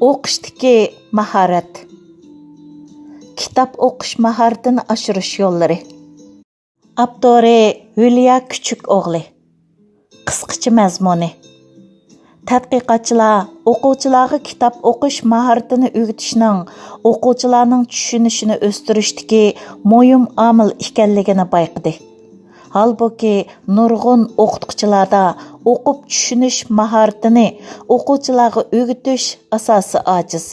O'qishdagi mahorat. Kitob o'qish mahoratini oshirish yo'llari. Avtori Yuliya Kuchuk-o'g'li. Qisqacha mazmuni. Tadqiqotchilar o'quvchilarga kitob o'qish mahoratini o'rgatishning o'quvchilarning tushunishini o'stirishdagi muhim omil ekanligini bayqadi. Halbuki nurg'un o'qituvchilarda o'qib tushunish mahoratini o'quvchilarga o'rgatish asosi ojiz.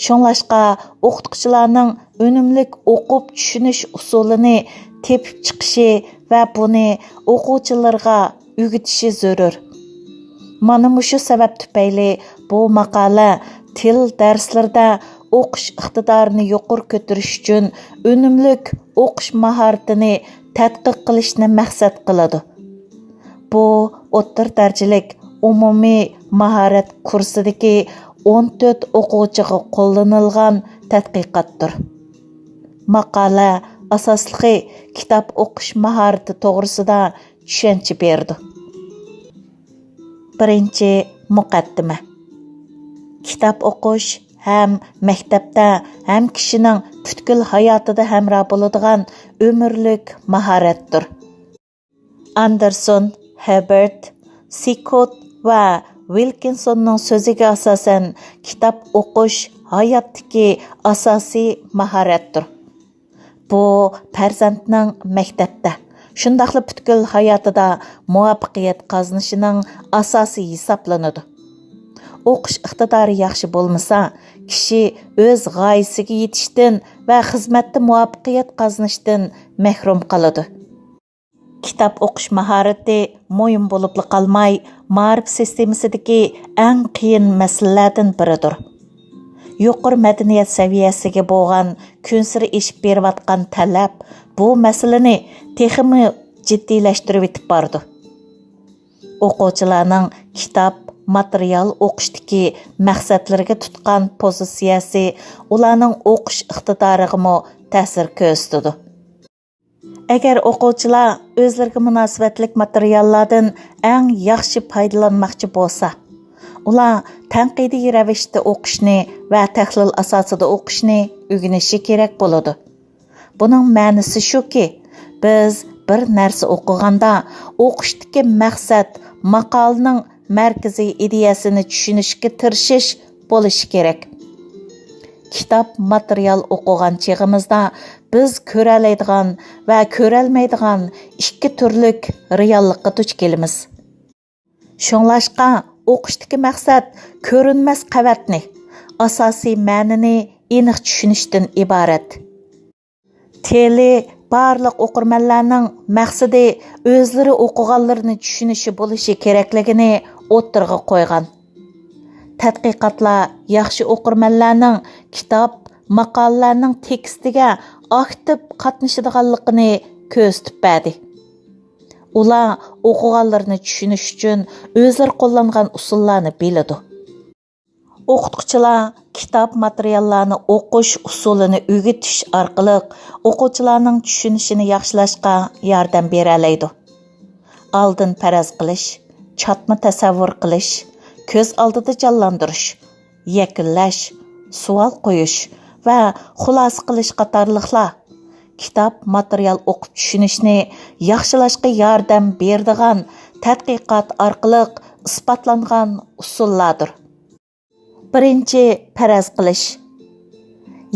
Shunlashqa o'qituvchilarning unumlik o'qib tushunish usulini tepib chiqishi va buni o'quvchilarga o'rgatishi zarur. Mana shu sabab tufayli bu maqola til darslarida o'qish iqtidorini yuqori ko'tarish uchun unumlik o'qish mahoratini tadqiq qilishni maqsad qiladi. Bu o'rta darajalik umumiy mahorat kursidagi 14 o'quvchiga qo'llanilgan tadqiqotdir. Maqola asosli kitob o'qish mahorati to'g'risida tushuncha berdi. Birinchi muqaddima. Kitob o'qish ham maktabda, ham kishining butkul hayotida hamroh bo'ladigan umrlik mahoratdir. Anderson, Herbert, Sikot va Wilkinsonning so'ziga asosan kitob o'qish hayotdagi asosiy mahoratdir. Bu farzandning maktabda, shundaqla butkul hayotida muvaffaqiyat qozonishining asosi hisoblanadi. O'qish iqtidori yaxshi bo'lmasa, kishi o'z g'oyasiga yetishdan va xizmatda muvaffaqiyat qozonishdan mahrum qoladi. Kitob o'qish mahorati muhim bo'lib qolmay, ma'rif sistemasidagi eng qiyin masalalardan biridir. Yuqori madaniyat saviyasiga bo'lgan kunsiri eshib berayotgan talab bu masalani texmi jiddiylashtirib etib bordi. O'quvchilarning kitob material o'qishdagi maqsadlariga tutgan pozitsiyasi ularning o'qish iqtidoriga ta'sir ko'rsatadi. Agar o'quvchilar o'zlariga munosabatlik materiallardan eng yaxshi foydalanmoqchi bo'lsa, ular tanqidiy ravishda o'qishni va tahlil asosida o'qishni o'rganishi kerak bo'ladi. Buning ma'nosi shuki, biz bir narsa o'qiganda o'qishdagi maqsad maqolaning markaziy ideyasini tushunishga tirishish bo'lishi kerak. Kitob material o'qigan chig'imizda biz ko'ralaydigan va ko'ralmaydigan ikki turlik reallikka duch kelamiz. Shunlashqa o'qishdagi maqsad ko'rinmas qavatni, asosiy ma'nini aniq tushunishdan iborat. Tili barliq o'qirmanlarning maqsadi o'zlari o'qiganlarini tushunishi bo'lishi kerakligini o'ttirg'a qo'ygan. Tadqiqotlar yaxshi o'qirmanlarning kitob maqolalarning tekstiga aktiv qatnashadiganligini ko'rsatib berdi. Ular o'qiganlarini tushunish uchun o'zlari qo'llangan usullarni biladi. O'qituvchilar kitob materiallarini o'qish usulini o'rgatish orqali o'quvchilarning tushunishini yaxshilashga yordam bera oladi. Oldin faraz qilish, chatma tasavvur qilish, ko'z oldida jonlantirish, yakunlash, savol qo'yish va xulosa qilish qatorliqlar kitob material o'qib tushunishni yaxshilashga yordam beradigan tadqiqot orqali isbotlangan usullardir. Birinchi faraz qilish.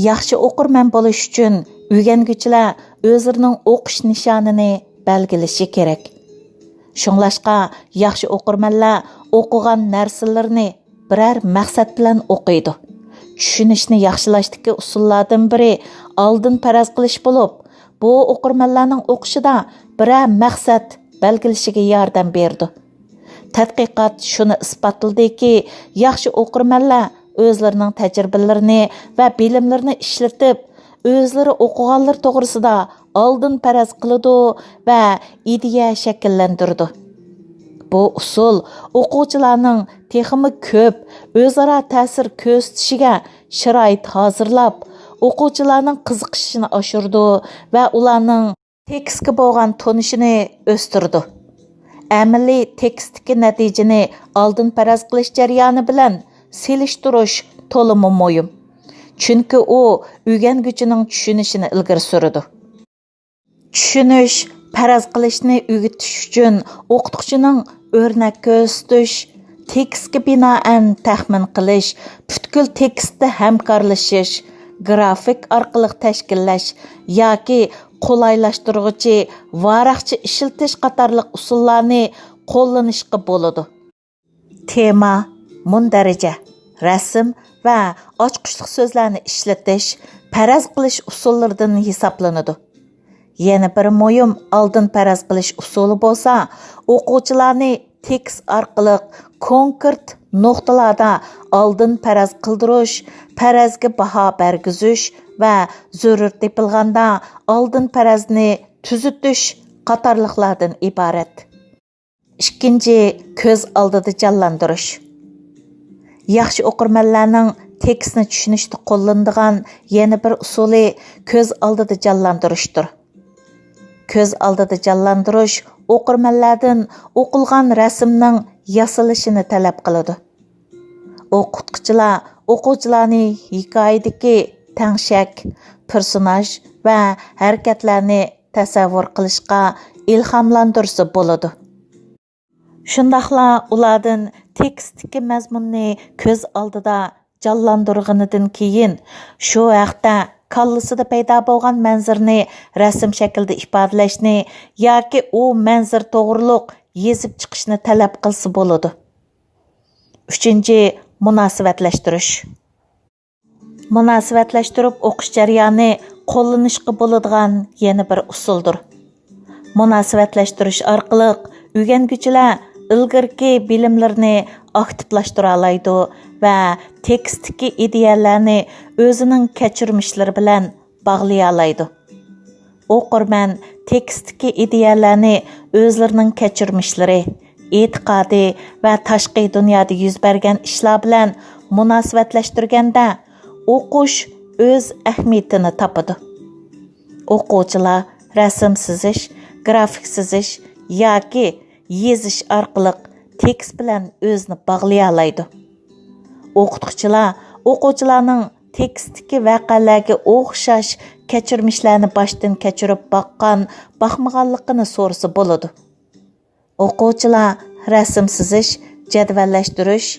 Yaxshi o'qirman bo'lish uchun o'rganuvchilar o'zlarining o'qish nishonini belgilashi kerak. Shunlashqa yaxshi o'qirmanlar o'qigan narsalarni biror maqsad bilan o'qiydi. Tushunishni yaxshilashdagi usullardan biri oldin faraz qilish bo'lib, bu o'qirmanlarning o'qishida biror maqsad belgilashiga yordam berdi. Tadqiqot shuni isbotladiki, yaxshi o'qirmanlar o'zlarining tajribalarini va bilimlarini ishlatib, o'zlari o'qiganlar to'g'risida oldin faraz qiladi va ideya shakllantirdi. Bu usul o'quvchilarning texmi ko'p o'zaro ta'sir ko'rsatishiga sharoit hozirlab, o'quvchilarning qiziqishini oshirdi va ularning tekstga bo'lgan tonishini o'stirdi. Amaliy tekstdagi natijani oldin faraz qilish jarayoni bilan selishtirish to'limi muhim. Chunki u o'rganguvchining tushunishini ilgari suradi. Tushunish, faraz qilishni o'rgatish uchun o'qituvchining o'rnak ko'rsatish, tekstga binoan taxmin qilish, butkul tekstda hamkorlashish, grafik orqali tashkillash yoki qulaylashtiruvchi, varaqchi ishiltish qatorliq usullarni qo'llanishga bo'ladi. Tema, mundaraja, rasm va ochqichliq so'zlarni ishlatish, faraz qilish usullaridan hisoblanadi. Yana bir muhim oldin faraz qilish usuli bo'lsa, o'quvchilarni tekst orqali konkret nuqtalarda oldin faraz qildirish, farazga baho bergizish va zarur tepilganda oldin farazni tuzitish qatorliqlardan iborat. Ikkinchi, ko'z oldida jonlantirish. Yaxshi o'qirmanlarning tekstni tushunishda qo'llanadigan yana bir usuli ko'z oldida jonlantirishdir. Ko'z oldida jonlantirish o'qirmanlardan o'qilgan rasmning yasalishini talab qiladi. O'qituvchilar o'quvchilarni hikoyadagi tangshak, personaj va harakatlarni tasavvur qilishga ilhomlantirsa bo'ladi. Shundaqla ulardan tekstdagi mazmunni ko'z oldida jonlantirganidan keyin shu vaqtda kallasida paydo bo'lgan manzarni rasm shaklida ifodalashni yoki u manzar to'g'riliq yezib chiqishni talab qilsa bo'ladi. Uchinchi, munosabatlashtirish. Munosabatlashtirib o'qish jarayoni qo'llanishga bo'ladigan yana bir usuldir. Munosabatlashtirish orqali o'rganguvchilar ilgirki bilimlarini aktivlashtira oladi va tekstdagi ideyalarni o'zining kechirmishlari bilan bog'lay oladi. O'qirman tekstdagi ideyalarni o'zlarining kechirmishlari, e'tiqodi va tashqi dunyoda yuz bergan ishlar bilan munosabatlashtirganda o'qish o'z ahamiyatini topadi. O'quvchilar rasm chizish, grafik chizish yoki yezish orqali tekst bilan o'zini bog'lay oladi. O'qituvchilar o'quvchilarning tekstdagi voqealarga o'xshash kechirmishlarni boshdan kechirib boqmaganligini so'rasa bo'ladi. O'quvchilar rasm chizish, jadvallashtirish,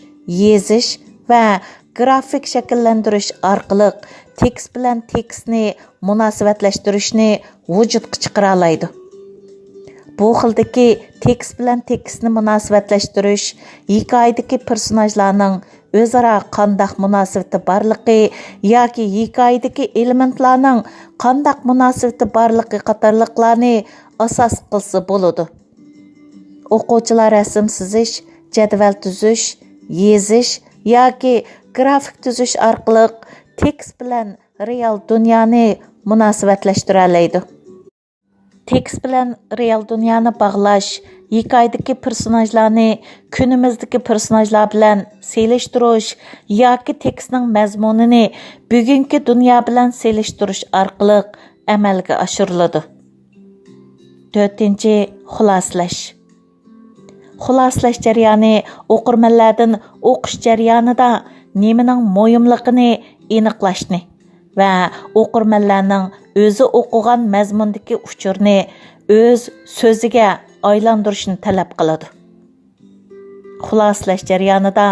yezish va grafik shakllantirish orqali tekst bilan tekstni munosabatlashtirishni vujudga chiqara oladi. Bu xildagi tekst bilan tekstni munosabatlashtirish hikoyadagi personajlarning o'zaro qandaq munosabati borligi yoki hikoyadagi elementlarning qandaq munosabati borligi qatorliqlarni asos qilsa bo'ladi. O'quvchilar rasm chizish, jadval tuzish, yezish yoki grafik tuzish orqali tekst bilan real dunyoni munosabatlashtira oladi. Tekst bilan real dunyoni bog'lash, hikoyadagi personajlarni kunimizdagi personajlar bilan selishtirish yoki tekstning mazmunini bugungi dunyo bilan selishtirish orqali amalga oshiriladi. 4. Xulosalash. Xulosalash jarayoni o'qirmanlardan o'qish jarayonida nimaning muhimligini aniqlashni va o'qirmanlarning o'zi o'qigan mazmundagi uchurni o'z so'ziga aylantirishni talab qiladi. Xulosalash jarayonida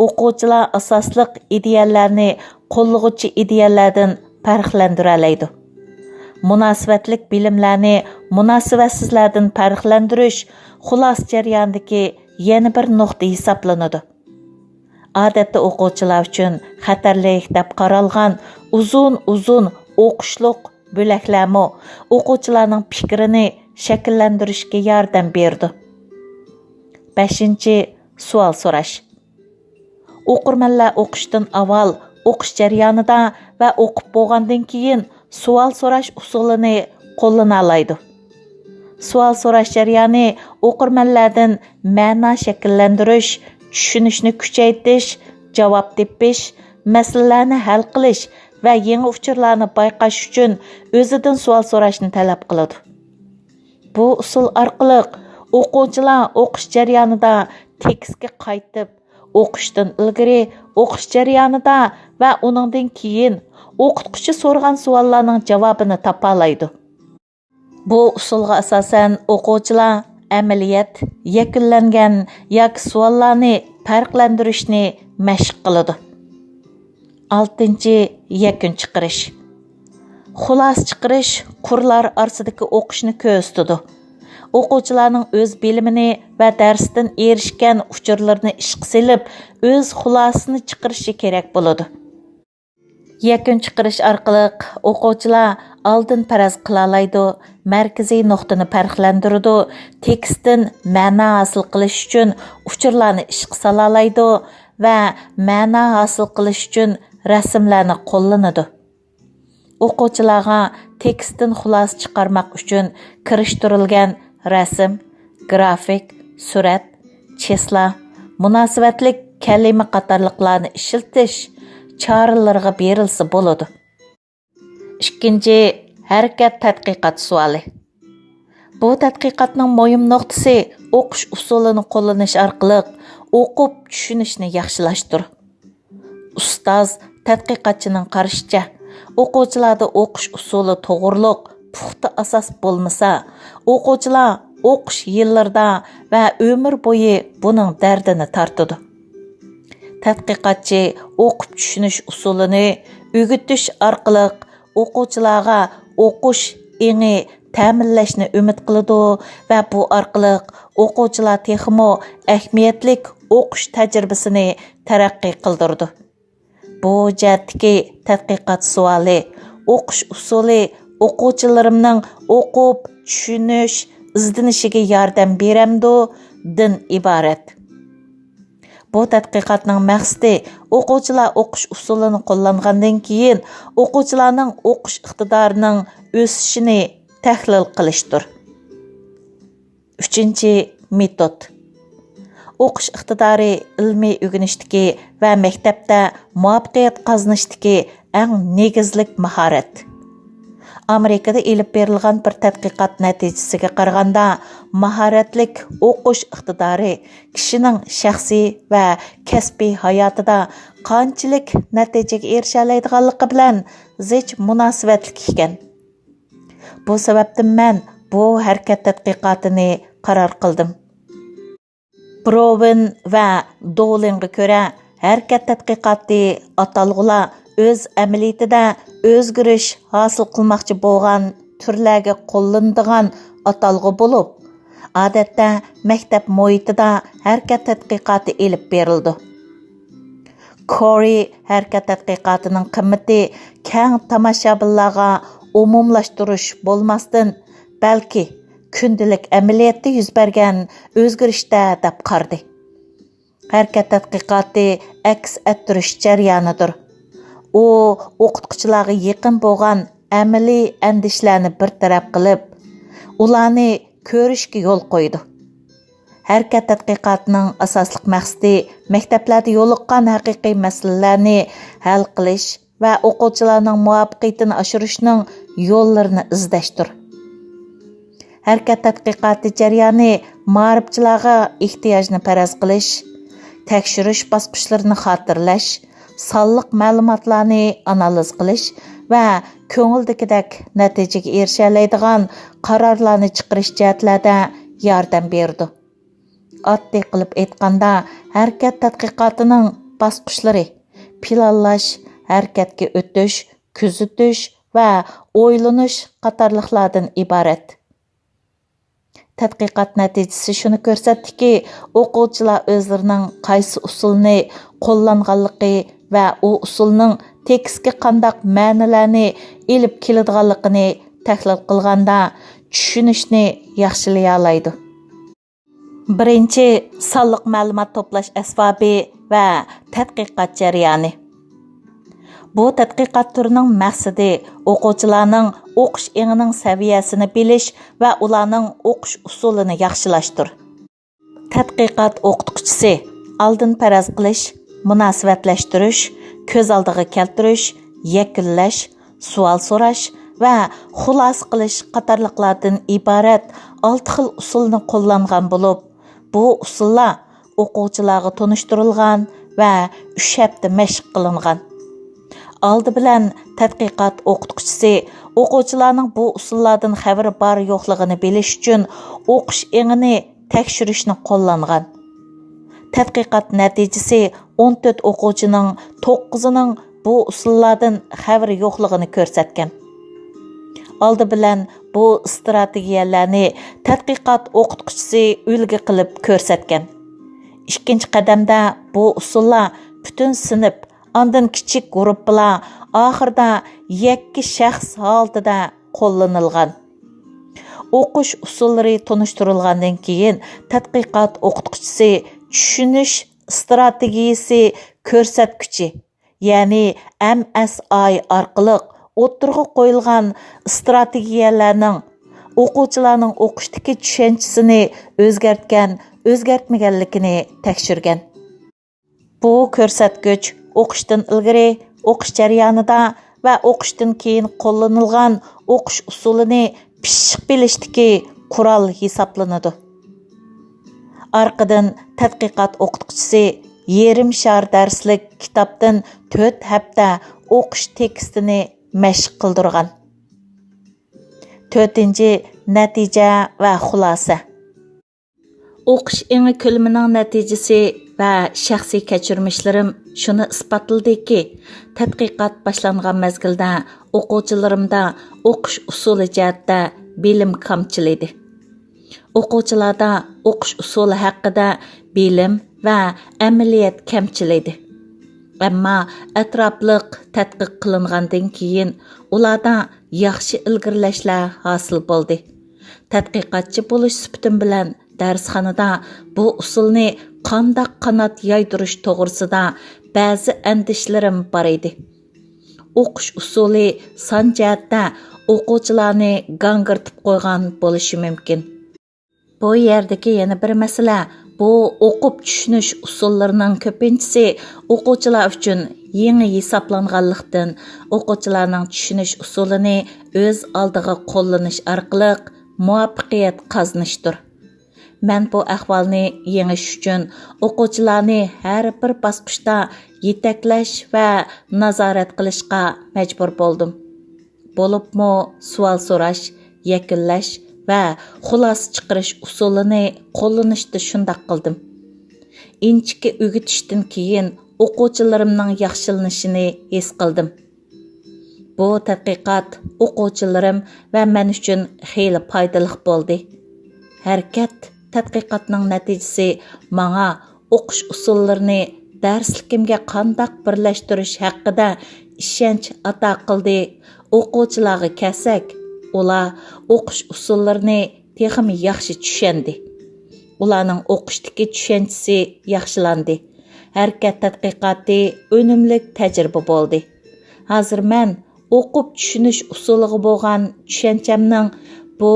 o'quvchilar asosliq ideyalarni qo'llovchi ideyalardan farqlantira oladi. Munosabatlik bilimlarni munosabatsizlardan farqlantirish xulos jarayonidagi yana bir nuqta hisoblanadi. Odatda o'quvchilar uchun xatarlik deb qaralgan uzun o'qishliq bo'laklarmi o'quvchilarning fikrini shakllantirishga yordam berdi. 5. Savol so'rash. O'qirmanlar o'qishdan avval, o'qish jarayonida va o'qib bo'lgandan keyin savol so'rash usulini qo'llana oladi. Savol so'rash jarayoni o'qirmanlardan ma'no shakllantirish, tushunishni kuchaytirish, javob tepish, masalalarni hal qilish va yangi uchurlarni bayqash uchun o'zidan savol so'rashni talab qiladi. Bu usul orqali o'quvchilar o'qish jarayonida tekstga qaytib, o'qishdan ilgari, o'qish jarayonida va uningdan keyin o'qituvchi so'rgan savollarning javobini topa oladi. Bu usulga asosan o'quvchilar amaliyat, yakunlangan yoki savollarni farqlantirishni mashq qiladi. 6. Yakun chiqarish. Xulosa chiqarish qurlar orasidagi o'qishni ko'rsatadi. O'quvchilarning o'z bilimini va darsdan erishgan uchurlarni ishqa solib, o'z xulosasini chiqarishi kerak bo'ladi. Yakun chiqarish orqali o'quvchilar oldin faraz qila oladi, markaziy nuqtani farqlantiradi, tekstdan ma'no hosil qilish uchun uchurlarni ishqa sola oladi va ma'no hosil qilish uchun rasmlarni qo'llanadi. O'quvchilarga tekstdan xulosa chiqarmoq uchun kirishtirilgan rasm, grafik, surat, chesla, munosabatlik kalima qatorliqlarni ishiltish choralariga berilsa bo'ladi. 2. Harakat tadqiqot savoli. Bu tadqiqotning muhim nuqtasi o'qish usulini qo'llanish orqali o'qib tushunishni yaxshilashtir. Ustoz tadqiqotchining qarashicha, o'quvchilarda o'qish usuli to'g'riliq, puxta asos bo'lmasa, o'quvchilar o'qish yillarida va umr bo'yi buning dardini tortadi. Tadqiqotchi o'qib tushunish usulini o'rgatish orqali o'quvchilarga o'qish еңі ta'minlashni umid qiladi va bu orqali o'quvchilar texmo ahamiyatlik o'qish tajribasini taraqqiy qildirdi. Bu jihatdagi tadqiqot savoli o'qish usuli o'quvchilarimning o'qib tushunish izlanishiga yordam beramdi din iborat. Bu tadqiqotning maqsadi o'quvchilar o'qish usulini qo'llangandan keyin o'quvchilarning o'qish iqtidorining o'sishini tahlil qilishdir. 3. Metod. O'qish iqtidori ilmiy o'rganishdagi va maktabda muvaffaqiyat qozonishdagi eng negizlik mahorat. Amerikada elib berilgan bir tadqiqot natijasiga qaraganda, mahoratlik o'qish iqtidori kishining shaxsiy va kasbiy hayotida qanchalik natijaga erisha oladiganligi bilan zich munosabatli ekan. Bu sababdan men bu harakat tadqiqotini qaror qildim. Broven va Dowlingga ko'ra, harakat tadqiqoti atalg'ular o'z amaliyotida o'zgarish hosil qilmoqchi bo'lgan turlarga qo'llanadigan atalg'u bo'lib, odatda maktab muhitida harakat tadqiqoti elib berildi. Corey harakat tadqiqotining qimmati keng tomoshabinlarga umumlashtirish bo'lmasdan, balki kundalik amaliyotda yuz bergan o'zgarishda deb qardi. Harakat tadqiqoti aks ettirish jarayonidir. U o'qituvchilarga yaqin bo'lgan amaliy andishlarni bir taraf qilib, ularni ko'rishga yo'l qo'ydi. Harakat tadqiqotining asosli maqsadi maktablarda yo'liqqan haqiqiy masalalarni hal qilish va o'quvchilarning muvaffaqiyatini oshirishning yo'llarini izlashdir. Harakat tadqiqoti jarayoni ma'rifchilarga ehtiyojni faraz qilish, tekshirish bosqichlarini xotirlash, sonliq ma'lumotlarni analiz qilish va ko'ngildagidek natijaga erisha oladigan qarorlarni chiqarish jihatlarida yordam berdi. Oddiy qilib aytganda, harakat tadqiqotining bosqichlari planlash, harakatga o'tish, kuzatish va o'ylanish qatorliqlardan iborat. Tadqiqot natijasi shuni ko'rsatdiki, o'quvchilar o'zlarining qaysi usulni qo'llanganligi va u usulning tekstga qandaq ma'nolarni elib keladiganligini tahlil qilganda tushunishni yaxshilay oladi. 1. Sonliq ma'lumot to'plash asbobi va tadqiqot jarayoni. Bu tadqiqot turining maqsadi o'quvchilarning o'qish еңінің saviyasini bilish va ularning o'qish usulini yaxshilashdir. Tadqiqot o'qituvchisi oldin faraz qilish, munosabatlashtirish, ko'z oldiga keltirish, yakunlash, savol so'rash va xulosa qilish qatorliqlardan iborat 6 xil usulni qo'llangan bo'lib, bu usullar o'quvchilarga tunishtirilgan va 3 hafta mashq qilingan. Aldı bilan tadqiqot o'qituvchisi o'quvchilarning bu usullardan xabari bor yo'qligini bilish uchun o'qish engini tekshirishni qo'llangan. Tadqiqot natijasi 14 o'quvchining 9ning bu usullardan xabari yo'qligini ko'rsatgan. Aldı bilan bu strategiyalarni tadqiqot o'qituvchisi ulgi qilib ko'rsatgan. Ikkinchi qadamda bu usullar butun sinf, ondan kichik guruh bilan oxirida yakki shaxs holatida qo'llanilgan. O'qish usullari tunishtirilgandan keyin tadqiqot o'qituvchisi tushunish strategiyasi ko'rsatkichi, ya'ni MSI orqali o'ttirg'i qo'yilgan strategiyalarning o'quvchilarning o'qishdagi tushanchisini o'zgartmaganligini tekshirgan. Bu ko'rsatkich o'qishdan ilgari, o'qish jarayonida va o'qishdan keyin qo'llanilgan o'qish usulini pishiq bilishdagi qurol hisoblanadi. Arqadan tadqiqot o'qituvchisi yarim shar darslik kitobdan 4 hafta o'qish tekstini mashq qildirgan. 4-chi natija va xulosa. O'qish engi ko'lamining natijasi va shaxsiy kechirmishlarim shuni isbotladiki, tadqiqot boshlangan mezgilda o'quvchilarimda o'qish usuli jihatda bilim kamchilidi. O'quvchilarda o'qish usuli haqida bilim va amaliyat kamchilidi. Ammo atrofliq tadqiq qilingandan keyin ularda yaxshi ilgirlashlar hosil bo'ldi. Tadqiqotchi bo'lish sifatim bilan darsxonada bu usulni qandoq qanot yaydirish to'g'risida ba'zi andishlarim bor edi. O'qish usuli son jihatda o'quvchilarni gangirtib qo'ygan bo'lishi mumkin. Bu yerdagi yana bir masala, bu o'qib tushunish usullarining ko'pinchisi o'quvchilar uchun yangi hisoblanganlikdan o'quvchilarning tushunish usulini o'z oldiga qo'llanish orqali muvaffaqiyat qozonishdir. Men bu ahvolni yengish uchun o'quvchilarni har bir bosqichda yetaklash va nazorat qilishga majbur bo'ldim. Bo'libmi savol so'rash, yakunlash va xulosa chiqarish usulini qo'llanishda shundoq qildim. Inchiki o'gitishdan keyin o'quvchilarimning yaxshilanishini his qildim. Bu tadqiqot o'quvchilarim va men uchun xeyli foydali bo'ldi. Harakat tadqiqotning natijasi menga o'qish usullarini darsligimga qandoq birlashtirish haqida ishonch ato qildi. O'quvchilarga kelsak, ular o'qish usullarini texmi yaxshi tushundi. Ularning o'qishdagi tushunchasi yaxshilandi. Harakat tadqiqoti unumli tajriba bo'ldi. Hozir men o'qib tushunish usuliga bo'lgan tushunchamning bu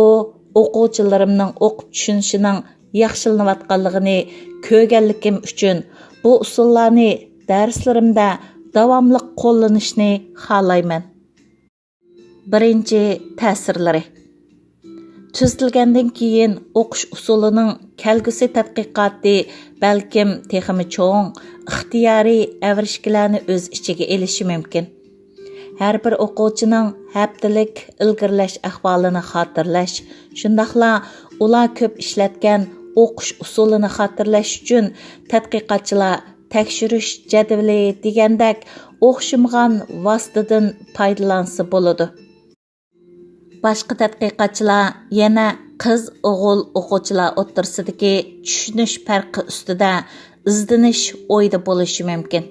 o'quvchilarimning o'qib tushunishining yaxshilanayotganligini ko'rganligim uchun bu usullarni darslarimda davomli qo'llanishni xohlayman. Birinchi ta'sirlari. Tuzilgandan keyin o'qish usulining kelgusi tadqiqoti balkim texmi cho'ng, ixtiyoriy avrishkilarni o'z ichiga elishi mumkin. Har bir o'quvchining haftalik ilgirlash ahvolini xotirlash, shundaqla ular ko'p ishlatgan o'qish usulini xotirlash uchun tadqiqotchilar tekshirish jadvali degandek o'xshamagan vositadan foydalansa bo'ladi. Boshqa tadqiqotchilar yana qiz-o'g'il o'quvchilar o'rtasidagi tushunish farqi ustida izdinish o'yda bo'lishi mumkin.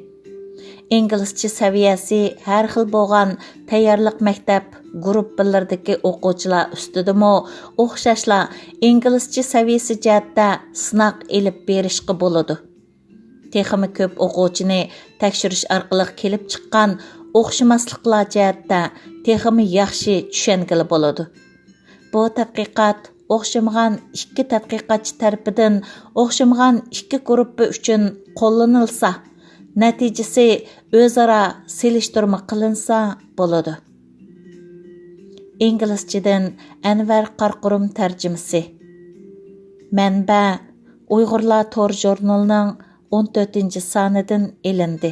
İnglizce saviyasi har xil bo'lgan tayyorlik maktab guruhlardagi o'quvchilar ustidami o'xshashla inglizce saviyasi jihatda sinoq elib berishga bo'ladi. Texmi ko'p o'quvchini tekshirish orqali kelib chiqqan o'xshamasliklar jihatda texmi yaxshi tushungili bo'ladi. Bu tadqiqot o'xshamagan ikki tadqiqotchi tarafidan o'xshamagan ikki guruh uchun qo'llanilsa, natijasi o'zaro selishtirma qilinsa bo'ladi. İngilizcedən Ənvər Qarqurum tərcümesi. Mənbə Uyg'urlar tor jurnalining 14 sonidan elindi.